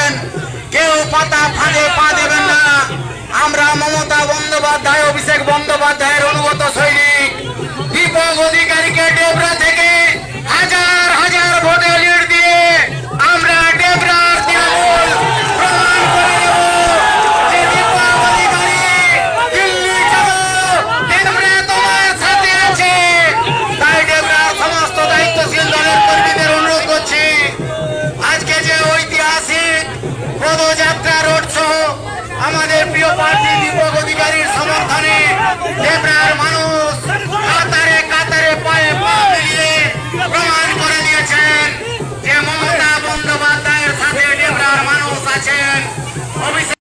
করবেন, কেউ পাতা ফাঁদে পা দেবেন না। আমরা মমতা বন্দ্যোপাধ্যায়, অভিষেক বন্দ্যোপাধ্যায়ের অনুগত সৈনিক দীপক অধিকারীকে ডেবরা থেকে হাজার হাজার ভোটে লিড দিয়ে আমরা ডেবরার তৃণমূল প্রমাণ করে দেব যে দীপক অধিকারী দিল্লি যাব, ডেবরা তোমার সাথে আছে। তাই ডেবরার সমস্ত দায়িত্বশীল দলের কর্মীদের অনুরোধ করছি, আজকে যে ঐতিহাসিক পদযাত্রা রোড শো আমাদের প্রিয় প্রার্থী দীপক অধিকারীর সমর্থনে ডেবরার